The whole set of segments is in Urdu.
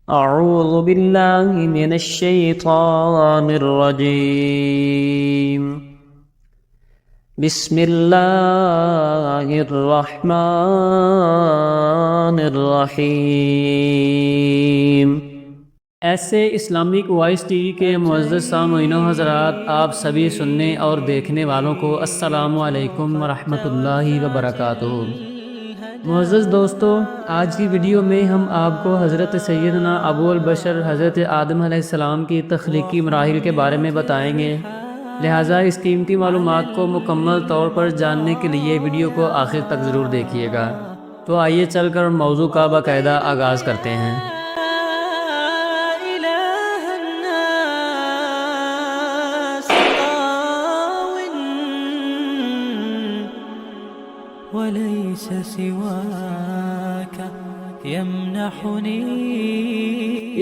أعوذ بالله من الشيطان الرجيم بسم الله الرحمن الرحیم۔ ایسے اسلامک وائس ٹی وی کے معزز سامعین و حضرات، آپ سبھی سننے اور دیکھنے والوں کو السلام علیکم ورحمۃ اللہ وبرکاتہ۔ معزز دوستو، آج کی ویڈیو میں ہم آپ کو حضرت سیدنا ابو البشر حضرت آدم علیہ السلام کی تخلیقی مراحل کے بارے میں بتائیں گے، لہٰذا اس قیمتی معلومات کو مکمل طور پر جاننے کے لیے ویڈیو کو آخر تک ضرور دیکھیے گا۔ تو آئیے چل کر موضوع کا باقاعدہ آغاز کرتے ہیں۔ وليس سواك يمنحني۔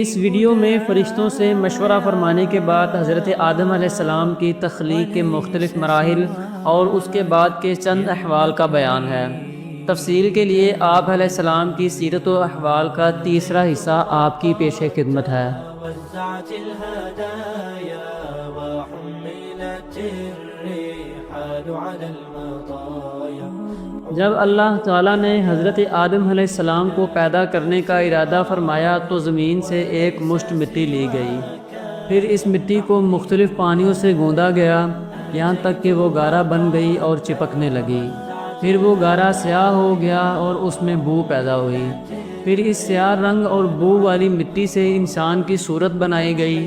اس ویڈیو میں فرشتوں سے مشورہ فرمانے کے بعد حضرت آدم علیہ السلام کی تخلیق کے مختلف مراحل اور اس کے بعد کے چند احوال کا بیان ہے۔ تفصیل کے لیے آپ علیہ السلام کی سیرت و احوال کا تیسرا حصہ آپ کی پیش خدمت ہے۔ وزعت الهدايا وحملت الرحال على المطايا۔ جب اللہ تعالیٰ نے حضرت آدم علیہ السلام کو پیدا کرنے کا ارادہ فرمایا تو زمین سے ایک مشت مٹی لی گئی، پھر اس مٹی کو مختلف پانیوں سے گوندا گیا یہاں تک کہ وہ گارا بن گئی اور چپکنے لگی۔ پھر وہ گارا سیاہ ہو گیا اور اس میں بو پیدا ہوئی۔ پھر اس سیاہ رنگ اور بو والی مٹی سے انسان کی صورت بنائی گئی۔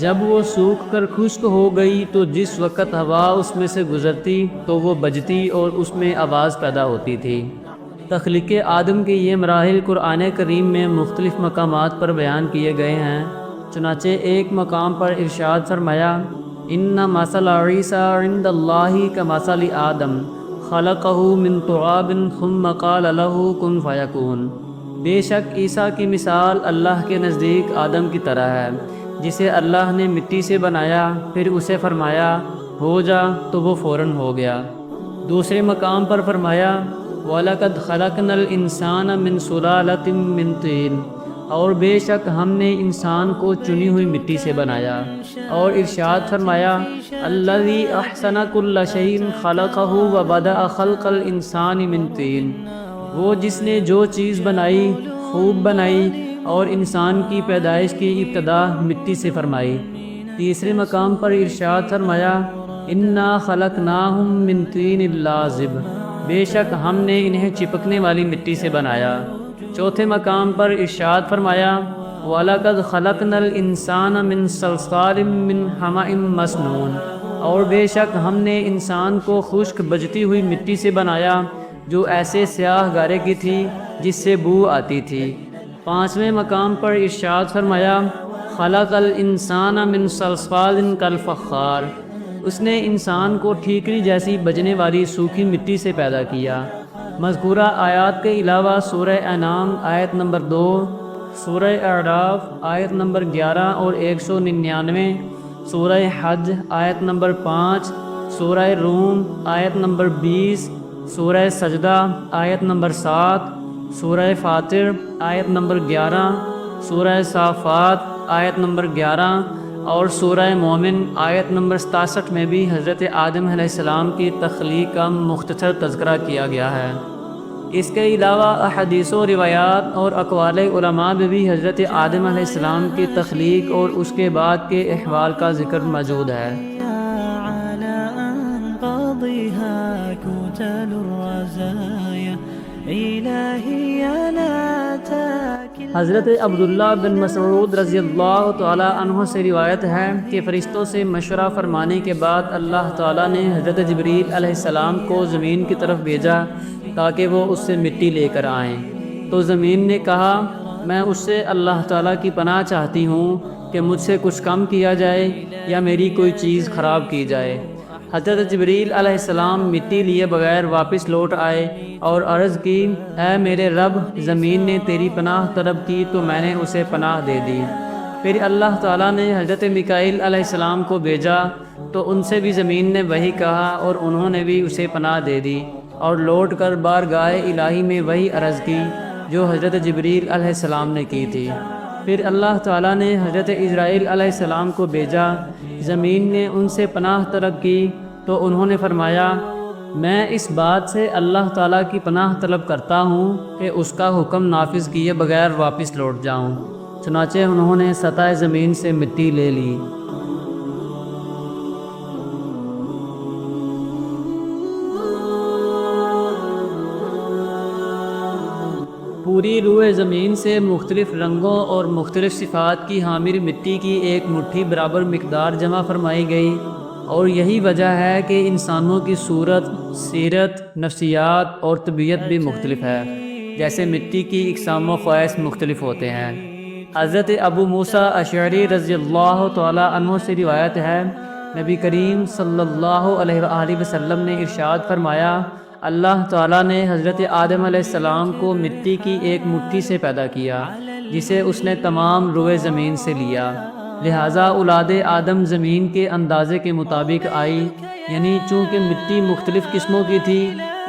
جب وہ سوکھ کر خشک ہو گئی تو جس وقت ہوا اس میں سے گزرتی تو وہ بجتی اور اس میں آواز پیدا ہوتی تھی۔ تخلیق آدم کے یہ مراحل قرآن کریم میں مختلف مقامات پر بیان کیے گئے ہیں۔ چنانچہ ایک مقام پر ارشاد فرمایا، ان مثل عیسیٰ عند اللہ کمثل آدم خلقہ من تراب ثم قال له کن فیکون۔ بے شک عیسیٰ کی مثال اللہ کے نزدیک آدم کی طرح ہے، جسے اللہ نے مٹی سے بنایا، پھر اسے فرمایا ہو جا تو وہ فوراً ہو گیا۔ دوسرے مقام پر فرمایا وَلَقَدْ خَلَقْنَا الْإِنسَانَ مِنْ سُلَالَةٍ مِّن طِينٍ، اور بے شک ہم نے انسان کو چنی ہوئی مٹی سے بنایا۔ اور ارشاد فرمایا الَّذِي أَحْسَنَ كُلَّ شَيْءٍ خَلَقَهُ وَبَدَأَ خَلْقَ الْإِنسَانِ مِن طِينٍ، وہ جس نے جو چیز بنائی خوب بنائی اور انسان کی پیدائش کی ابتدا مٹی سے فرمائی۔ تیسرے مقام پر ارشاد فرمایا انا خلقناہم من طین لازب، بے شک ہم نے انہیں چپکنے والی مٹی سے بنایا۔ چوتھے مقام پر ارشاد فرمایا وَلَقَدْ خَلَقْنَا الْإِنسَانَ مِنْ صَلْصَالٍ مِّنْ حَمَإٍ مَّسْنُونٍ، اور بے شک ہم نے انسان کو خشک بجتی ہوئی مٹی سے بنایا جو ایسے سیاہ گارے کی تھی جس سے بو آتی تھی۔ پانچویں مقام پر ارشاد فرمایا خلق الانسان من صلصال کالفخار، اس نے انسان کو ٹھیکری جیسی بجنے والی سوکھی مٹی سے پیدا کیا۔ مذکورہ آیات کے علاوہ سورہ انعام آیت نمبر 2، سورہ اعراف آیت نمبر 11 اور 199، سورہ حج آیت نمبر 5، سورہ روم آیت نمبر 20، سورہ سجدہ آیت نمبر 7، سورہ فاطر آیت نمبر 11، سورہ صافات آیت نمبر 11 اور سورہ مومن آیت نمبر 67 میں بھی حضرت آدم علیہ السلام کی تخلیق کا مختصر تذکرہ کیا گیا ہے۔ اس کے علاوہ احادیث و روایات اور اقوال علماء میں بھی حضرت آدم علیہ السلام کی تخلیق اور اس کے بعد کے احوال کا ذکر موجود ہے۔ حضرت عبداللہ بن مسعود رضی اللہ تعالی عنہ سے روایت ہے کہ فرشتوں سے مشورہ فرمانے کے بعد اللہ تعالیٰ نے حضرت جبریل علیہ السلام کو زمین کی طرف بھیجا تاکہ وہ اس سے مٹی لے کر آئیں۔ تو زمین نے کہا میں اس سے اللہ تعالیٰ کی پناہ چاہتی ہوں کہ مجھ سے کچھ کم کیا جائے یا میری کوئی چیز خراب کی جائے۔ حضرت جبریل علیہ السلام مٹی لیے بغیر واپس لوٹ آئے اور عرض کی اے میرے رب، زمین نے تیری پناہ طلب کی تو میں نے اسے پناہ دے دی۔ پھر اللہ تعالیٰ نے حضرت میکائیل علیہ السلام کو بھیجا تو ان سے بھی زمین نے وہی کہا اور انہوں نے بھی اسے پناہ دے دی اور لوٹ کر بارگاہ الہی میں وہی عرض کی جو حضرت جبریل علیہ السلام نے کی تھی۔ پھر اللہ تعالیٰ نے حضرت اسرائیل علیہ السلام کو بھیجا، زمین نے ان سے پناہ طلب کی تو انہوں نے فرمایا میں اس بات سے اللہ تعالیٰ کی پناہ طلب کرتا ہوں کہ اس کا حکم نافذ کیے بغیر واپس لوٹ جاؤں۔ چنانچہ انہوں نے سطح زمین سے مٹی لے لی۔ پوری روئے زمین سے مختلف رنگوں اور مختلف صفات کی حامل مٹی کی ایک مٹھی برابر مقدار جمع فرمائی گئی، اور یہی وجہ ہے کہ انسانوں کی صورت، سیرت، نفسیات اور طبیعت بھی مختلف ہے، جیسے مٹی کی اقسام و خواص مختلف ہوتے ہیں۔ حضرت ابو موسیٰ اشعری رضی اللہ تعالیٰ عنہ سے روایت ہے، نبی کریم صلی اللہ علیہ وآلہ وسلم نے ارشاد فرمایا، اللہ تعالیٰ نے حضرت آدم علیہ السلام کو مٹی کی ایک مٹھی سے پیدا کیا جسے اس نے تمام روئے زمین سے لیا، لہٰذا اولاد آدم زمین کے اندازے کے مطابق آئی، یعنی چونکہ مٹی مختلف قسموں کی تھی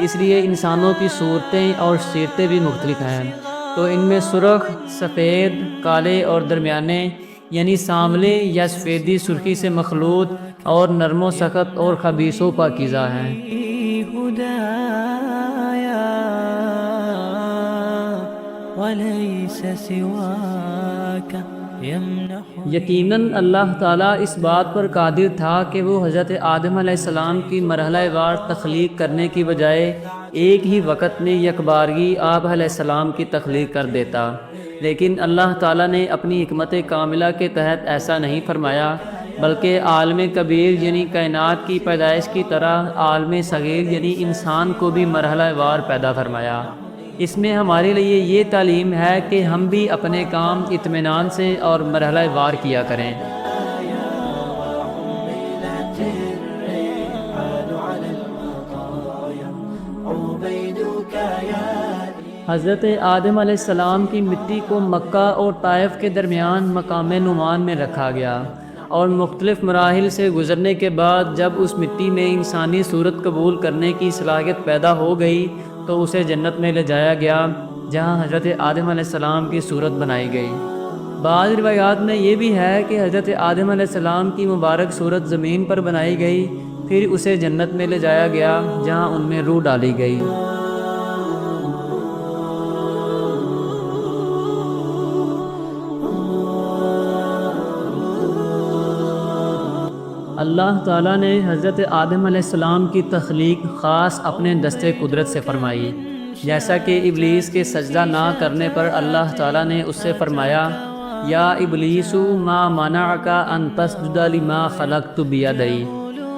اس لیے انسانوں کی صورتیں اور سیرتیں بھی مختلف ہیں، تو ان میں سرخ، سفید، کالے اور درمیانے یعنی سانولے یا سفیدی سرخی سے مخلوط اور نرم و سخت اور خبیث و پاکیزہ ہیں۔ یقیناً اللہ تعالیٰ اس بات پر قادر تھا کہ وہ حضرت آدم علیہ السلام کی مرحلہ وار تخلیق کرنے کی بجائے ایک ہی وقت میں یکبارگی آپ علیہ السلام کی تخلیق کر دیتا، لیکن اللہ تعالیٰ نے اپنی حکمت کاملہ کے تحت ایسا نہیں فرمایا، بلکہ عالم کبیر یعنی کائنات کی پیدائش کی طرح عالم صغیر یعنی انسان کو بھی مرحلہ وار پیدا فرمایا۔ اس میں ہمارے لیے یہ تعلیم ہے کہ ہم بھی اپنے کام اطمینان سے اور مرحلہ وار کیا کریں۔ حضرت آدم علیہ السلام کی مٹی کو مکہ اور طائف کے درمیان مقام نعمان میں رکھا گیا، اور مختلف مراحل سے گزرنے کے بعد جب اس مٹی میں انسانی صورت قبول کرنے کی صلاحیت پیدا ہو گئی تو اسے جنت میں لے جایا گیا جہاں حضرت آدم علیہ السلام کی صورت بنائی گئی۔ بعض روایات میں یہ بھی ہے کہ حضرت آدم علیہ السلام کی مبارک صورت زمین پر بنائی گئی، پھر اسے جنت میں لے جایا گیا جہاں ان میں روح ڈالی گئی۔ اللہ تعالیٰ نے حضرت آدم علیہ السلام کی تخلیق خاص اپنے دستے قدرت سے فرمائی، جیسا کہ ابلیس کے سجدہ نہ کرنے پر اللہ تعالیٰ نے اس سے فرمایا یا ابلیس ما منعک ان تسجد لما خلقت بیدی،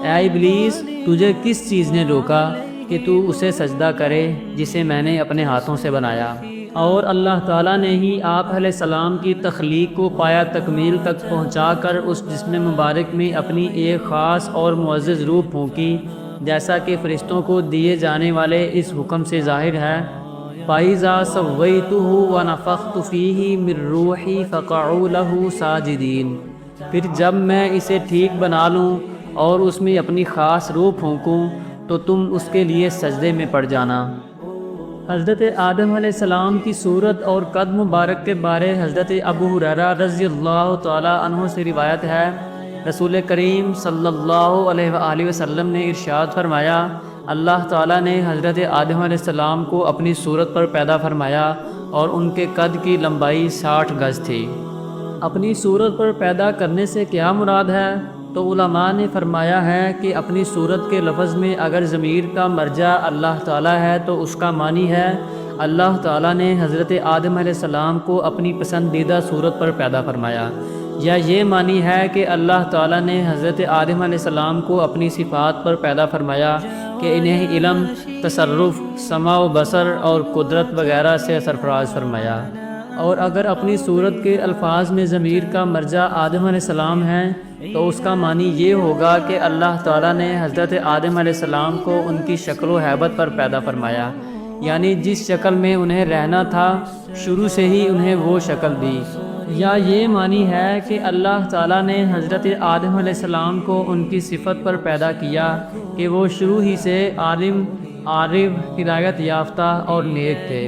اے ابلیس تجھے کس چیز نے روکا کہ تو اسے سجدہ کرے جسے میں نے اپنے ہاتھوں سے بنایا۔ اور اللہ تعالیٰ نے ہی آپ علیہ السلام کی تخلیق کو پایا تکمیل تک پہنچا کر اس جسم مبارک میں اپنی ایک خاص اور معزز روح پھونکی، جیسا کہ فرشتوں کو دیے جانے والے اس حکم سے ظاہر ہے فَإِذَا سَوَّيْتُهُ وَنَفَخْتُ فِيهِ مِن رُّوحِي فَقَعُوا لَهُ سَاجِدِينَ، پھر جب میں اسے ٹھیک بنا لوں اور اس میں اپنی خاص روح پھونکوں تو تم اس کے لیے سجدے میں پڑ جانا۔ حضرت آدم علیہ السلام کی صورت اور قد مبارک کے بارے حضرت ابو ہریرہ رضی اللہ تعالی عنہ سے روایت ہے، رسول کریم صلی اللہ علیہ وآلہ وسلم نے ارشاد فرمایا، اللہ تعالیٰ نے حضرت آدم علیہ السلام کو اپنی صورت پر پیدا فرمایا اور ان کے قد کی لمبائی 60 گز تھی۔ اپنی صورت پر پیدا کرنے سے کیا مراد ہے؟ تو علماء نے فرمایا ہے کہ اپنی صورت کے لفظ میں اگر ضمیر کا مرجع اللہ تعالیٰ ہے تو اس کا معنی ہے اللہ تعالیٰ نے حضرت آدم علیہ السلام کو اپنی پسندیدہ صورت پر پیدا فرمایا، یا یہ معنی ہے کہ اللہ تعالیٰ نے حضرت آدم علیہ السلام کو اپنی صفات پر پیدا فرمایا کہ انہیں علم، تصرف، سمع و بصر اور قدرت وغیرہ سے سرفراز فرمایا۔ اور اگر اپنی صورت کے الفاظ میں ضمیر کا مرجع آدم علیہ السلام ہے تو اس کا معنی یہ ہوگا کہ اللہ تعالیٰ نے حضرت آدم علیہ السلام کو ان کی شکل و حیبت پر پیدا فرمایا، یعنی جس شکل میں انہیں رہنا تھا شروع سے ہی انہیں وہ شکل دی، یا یہ معنی ہے کہ اللہ تعالیٰ نے حضرت آدم علیہ السلام کو ان کی صفت پر پیدا کیا کہ وہ شروع ہی سے عالم، عارف، ہدایت یافتہ اور نیک تھے۔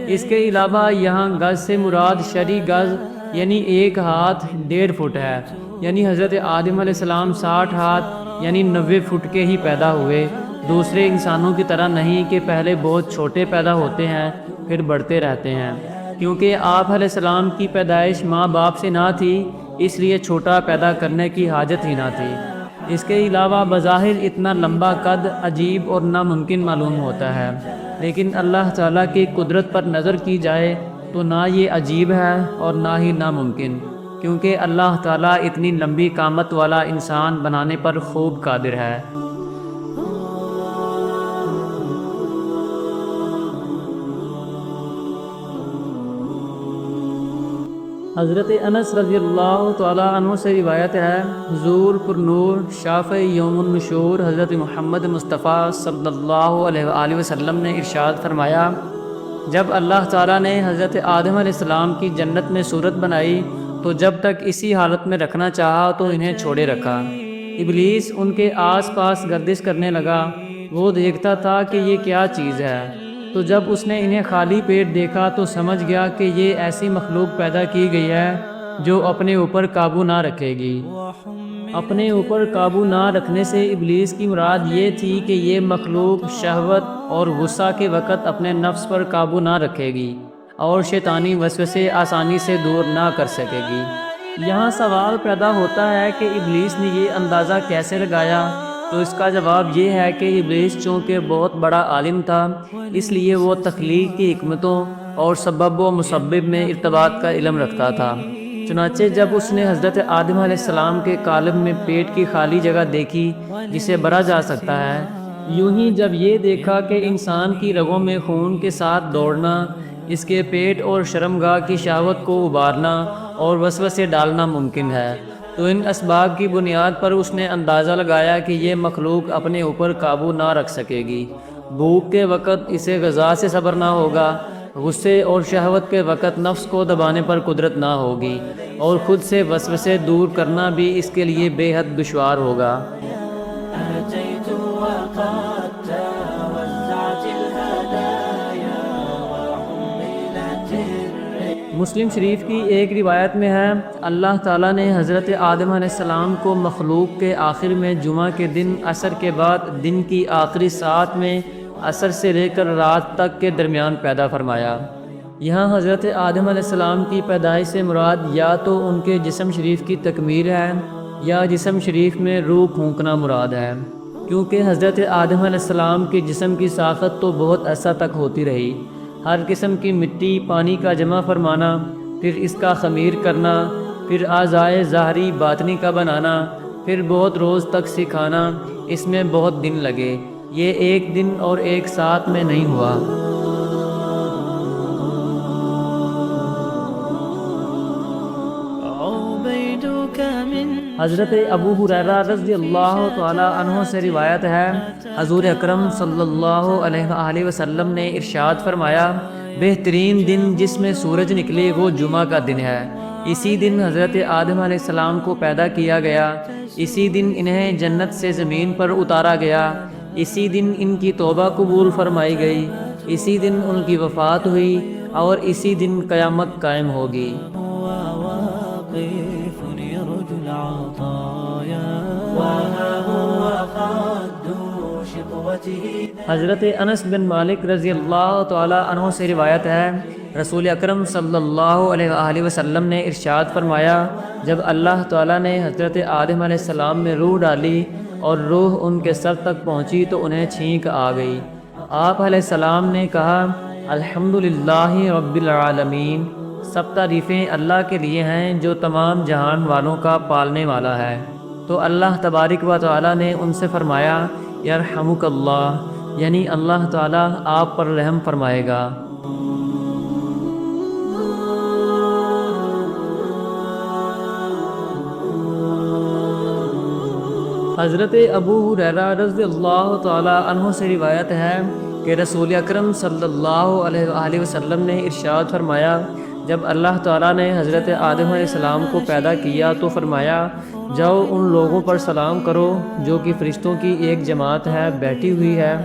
اس کے علاوہ یہاں گز سے مراد شرعی گز یعنی ایک ہاتھ 1.5 فٹ ہے، یعنی حضرت آدم علیہ السلام 60 ہاتھ یعنی 90 فٹ کے ہی پیدا ہوئے، دوسرے انسانوں کی طرح نہیں کہ پہلے بہت چھوٹے پیدا ہوتے ہیں پھر بڑھتے رہتے ہیں، کیونکہ آپ علیہ السلام کی پیدائش ماں باپ سے نہ تھی، اس لیے چھوٹا پیدا کرنے کی حاجت ہی نہ تھی۔ اس کے علاوہ بظاہر اتنا لمبا قد عجیب اور ناممکن معلوم ہوتا ہے، لیکن اللہ تعالیٰ کی قدرت پر نظر کی جائے تو نہ یہ عجیب ہے اور نہ ہی ناممکن، کیونکہ اللہ تعالیٰ اتنی لمبی قامت والا انسان بنانے پر خوب قادر ہے۔ حضرت انس رضی اللہ تعالیٰ عنہ سے روایت ہے، حضور پر نور شافع یوم النشور حضرت محمد مصطفیٰ صلی اللہ علیہ وآلہ وسلم نے ارشاد فرمایا، جب اللہ تعالیٰ نے حضرت آدم علیہ السلام کی جنت میں صورت بنائی تو جب تک اسی حالت میں رکھنا چاہا تو انہیں چھوڑے رکھا۔ ابلیس ان کے آس پاس گردش کرنے لگا، وہ دیکھتا تھا کہ یہ کیا چیز ہے، تو جب اس نے انہیں خالی پیٹ دیکھا تو سمجھ گیا کہ یہ ایسی مخلوق پیدا کی گئی ہے جو اپنے اوپر قابو نہ رکھے گی۔ اپنے اوپر قابو نہ رکھنے سے ابلیس کی مراد یہ تھی کہ یہ مخلوق شہوت اور غصہ کے وقت اپنے نفس پر قابو نہ رکھے گی اور شیطانی وسوسے آسانی سے دور نہ کر سکے گی۔ یہاں سوال پیدا ہوتا ہے کہ ابلیس نے یہ اندازہ کیسے لگایا؟ تو اس کا جواب یہ ہے کہ ابلیس چونکہ بہت بڑا عالم تھا، اس لیے وہ تخلیق کی حکمتوں اور سبب و مسبب میں ارتباط کا علم رکھتا تھا۔ چنانچہ جب اس نے حضرت آدم علیہ السلام کے قالب میں پیٹ کی خالی جگہ دیکھی جسے بھرا جا سکتا ہے، یوں ہی جب یہ دیکھا کہ انسان کی رگوں میں خون کے ساتھ دوڑنا، اس کے پیٹ اور شرمگاہ کی شہوت کو ابارنا اور وسوسے ڈالنا ممکن ہے، تو ان اسباب کی بنیاد پر اس نے اندازہ لگایا کہ یہ مخلوق اپنے اوپر قابو نہ رکھ سکے گی۔ بھوک کے وقت اسے غذا سے صبر نہ ہوگا، غصے اور شہوت کے وقت نفس کو دبانے پر قدرت نہ ہوگی، اور خود سے وسوسے دور کرنا بھی اس کے لیے بے حد دشوار ہوگا۔ مسلم شریف کی ایک روایت میں ہے، اللہ تعالیٰ نے حضرت آدم علیہ السلام کو مخلوق کے آخر میں جمعہ کے دن عصر کے بعد دن کی آخری ساعت میں عصر سے لے کر رات تک کے درمیان پیدا فرمایا۔ یہاں حضرت آدم علیہ السلام کی پیدائش سے مراد یا تو ان کے جسم شریف کی تکمیل ہے یا جسم شریف میں روح پھونکنا مراد ہے، کیونکہ حضرت آدم علیہ السلام کے جسم کی ساخت تو بہت عرصہ تک ہوتی رہی، ہر قسم کی مٹی پانی کا جمع فرمانا، پھر اس کا خمیر کرنا، پھر اعضائے ظاہری باطنی کا بنانا، پھر بہت روز تک سکھانا، اس میں بہت دن لگے، یہ ایک دن اور ایک ساتھ میں نہیں ہوا۔ حضرت ابو ہریرہ رضی اللہ تعالی عنہ سے روایت ہے، حضور اکرم صلی اللہ علیہ وآلہ وسلم نے ارشاد فرمایا، بہترین دن جس میں سورج نکلے وہ جمعہ کا دن ہے، اسی دن حضرت آدم علیہ السلام کو پیدا کیا گیا، اسی دن انہیں جنت سے زمین پر اتارا گیا، اسی دن ان کی توبہ قبول فرمائی گئی، اسی دن ان کی وفات ہوئی اور اسی دن قیامت قائم ہوگی۔ حضرت انس بن مالک رضی اللہ تعالی عنہ سے روایت ہے، رسول اکرم صلی اللہ علیہ وآلہ وسلم نے ارشاد فرمایا، جب اللہ تعالیٰ نے حضرت آدم علیہ السلام میں روح ڈالی اور روح ان کے سر تک پہنچی تو انہیں چھینک آ گئی۔ آپ علیہ السلام نے کہا، الحمدللہ رب العالمین، سب تعریفیں اللہ کے لیے ہیں جو تمام جہان والوں کا پالنے والا ہے۔ تو اللہ تبارک و تعالیٰ نے ان سے فرمایا، یرحمک اللہ، یعنی اللہ تعالیٰ آپ پر رحم فرمائے گا۔ حضرت ابو ہریرہ رضی اللہ تعالی عنہ سے روایت ہے کہ رسول اکرم صلی اللہ علیہ وآلہ وسلم نے ارشاد فرمایا، جب اللہ تعالیٰ نے حضرت آدم علیہ السلام کو پیدا کیا تو فرمایا، جاؤ ان لوگوں پر سلام کرو جو کہ فرشتوں کی ایک جماعت ہے بیٹھی ہوئی ہے،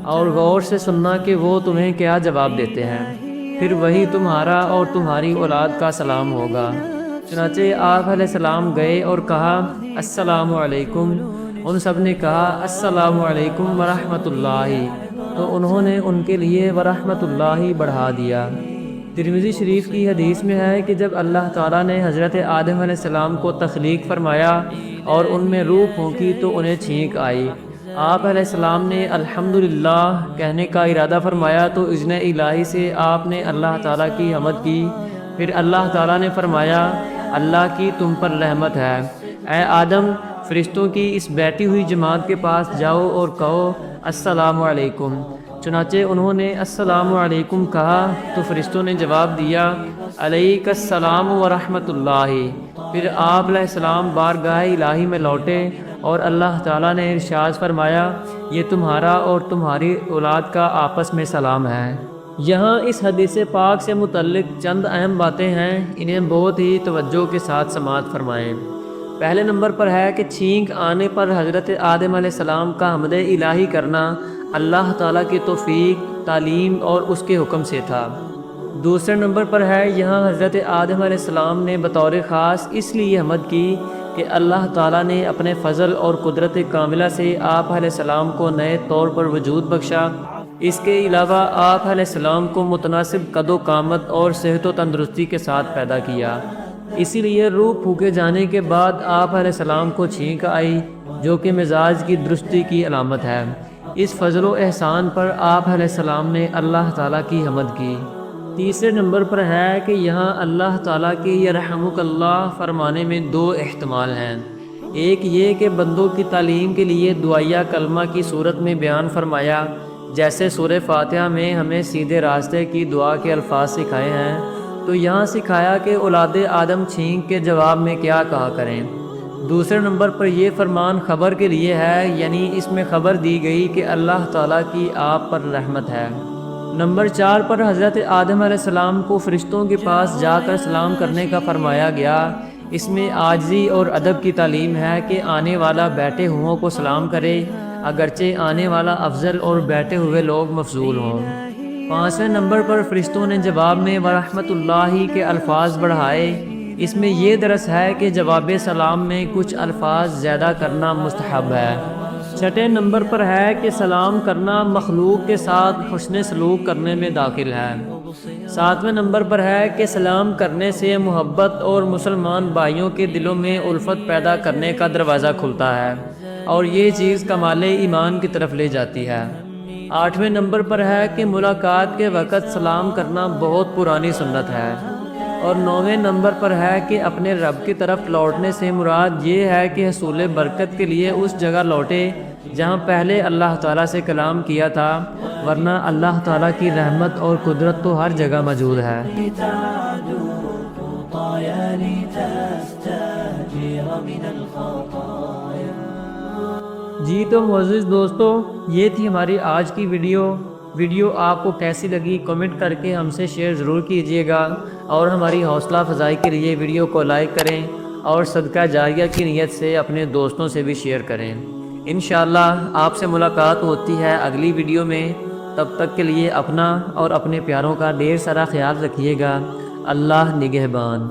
اور غور سے سننا کہ وہ تمہیں کیا جواب دیتے ہیں، پھر وہی تمہارا اور تمہاری اولاد کا سلام ہوگا۔ چنانچہ آپ علیہ السلام گئے اور کہا السلام علیکم۔ ان سب نے کہا السلام علیکم ورحمۃ اللہ، تو انہوں نے ان کے لیے ورحمۃ اللہ بڑھا دیا۔ ترمذی شریف کی حدیث میں ہے کہ جب اللہ تعالیٰ نے حضرت آدم علیہ السلام کو تخلیق فرمایا اور ان میں روح پھونکی تو انہیں چھینک آئی۔ آپ علیہ السلام نے الحمدللہ کہنے کا ارادہ فرمایا تو اذن الہی سے آپ نے اللہ تعالیٰ کی حمد کی۔ پھر اللہ تعالیٰ نے فرمایا اللہ کی تم پر رحمت ہے، اے آدم فرشتوں کی اس بیٹھی ہوئی جماعت کے پاس جاؤ اور کہو السلام علیکم۔ چنانچہ انہوں نے السلام علیکم کہا تو فرشتوں نے جواب دیا علیک السلام ورحمۃ اللہ۔ پھر آپ علیہ السلام بارگاہ الہی میں لوٹے اور اللہ تعالیٰ نے ارشاد فرمایا یہ تمہارا اور تمہاری اولاد کا آپس میں سلام ہے۔ یہاں اس حدیث پاک سے متعلق چند اہم باتیں ہیں، انہیں بہت ہی توجہ کے ساتھ سماعت فرمائیں۔ پہلے نمبر پر ہے کہ چھینک آنے پر حضرت آدم علیہ السلام کا حمد الہی کرنا اللہ تعالیٰ کی توفیق، تعلیم اور اس کے حکم سے تھا۔ دوسرے نمبر پر ہے یہاں حضرت آدم علیہ السلام نے بطور خاص اس لیے حمد کی کہ اللہ تعالیٰ نے اپنے فضل اور قدرت کاملہ سے آپ علیہ السلام کو نئے طور پر وجود بخشا۔ اس کے علاوہ آپ علیہ السلام کو متناسب قد و قامت اور صحت و تندرستی کے ساتھ پیدا کیا۔ اسی لیے روح پھونکے جانے کے بعد آپ علیہ السلام کو چھینک آئی، جو کہ مزاج کی درستی کی علامت ہے۔ اس فضل و احسان پر آپ علیہ السلام نے اللہ تعالیٰ کی حمد کی۔ تیسرے نمبر پر ہے کہ یہاں اللہ تعالیٰ کے یرحمک اللہ فرمانے میں دو احتمال ہیں۔ ایک یہ کہ بندوں کی تعلیم کے لیے دعائیہ کلمہ کی صورت میں بیان فرمایا، جیسے سورہ فاتحہ میں ہمیں سیدھے راستے کی دعا کے الفاظ سکھائے ہیں، تو یہاں سکھایا کہ اولاد آدم چھینک کے جواب میں کیا کہا کریں۔ دوسرے نمبر پر یہ فرمان خبر کے لیے ہے، یعنی اس میں خبر دی گئی کہ اللہ تعالیٰ کی آپ پر رحمت ہے۔ نمبر 4 پر حضرت آدم علیہ السلام کو فرشتوں کے پاس جا کر سلام کرنے کا فرمایا گیا۔ اس میں عاجزی اور ادب کی تعلیم ہے کہ آنے والا بیٹھے ہوئوں کو سلام کرے، اگرچہ آنے والا افضل اور بیٹھے ہوئے لوگ مفضول ہوں۔ 5ویں نمبر پر فرشتوں نے جواب میں ورحمۃ اللہ کے الفاظ بڑھائے۔ اس میں یہ درس ہے کہ جواب سلام میں کچھ الفاظ زیادہ کرنا مستحب ہے۔ 6 نمبر پر ہے کہ سلام کرنا مخلوق کے ساتھ حسن سلوک کرنے میں داخل ہے۔ 7ویں نمبر پر ہے کہ سلام کرنے سے محبت اور مسلمان بھائیوں کے دلوں میں الفت پیدا کرنے کا دروازہ کھلتا ہے اور یہ چیز کمال ایمان کی طرف لے جاتی ہے۔ 8ویں نمبر پر ہے کہ ملاقات کے وقت سلام کرنا بہت پرانی سنت ہے۔ اور 9ویں نمبر پر ہے کہ اپنے رب کی طرف لوٹنے سے مراد یہ ہے کہ حصول برکت کے لیے اس جگہ لوٹے جہاں پہلے اللہ تعالیٰ سے کلام کیا تھا، ورنہ اللہ تعالیٰ کی رحمت اور قدرت تو ہر جگہ موجود ہے۔ جی تو معزز دوستو، یہ تھی ہماری آج کی ویڈیو آپ کو کیسی لگی کمنٹ کر کے ہم سے شیئر ضرور کیجیے گا، اور ہماری حوصلہ افزائی کے لیے ویڈیو کو لائک کریں اور صدقہ جاریہ کی نیت سے اپنے دوستوں سے بھی شیئر کریں۔ انشاءاللہ آپ سے ملاقات ہوتی ہے اگلی ویڈیو میں، تب تک کے لیے اپنا اور اپنے پیاروں کا ڈھیر سارا خیال رکھیے گا۔ اللہ نگہبان۔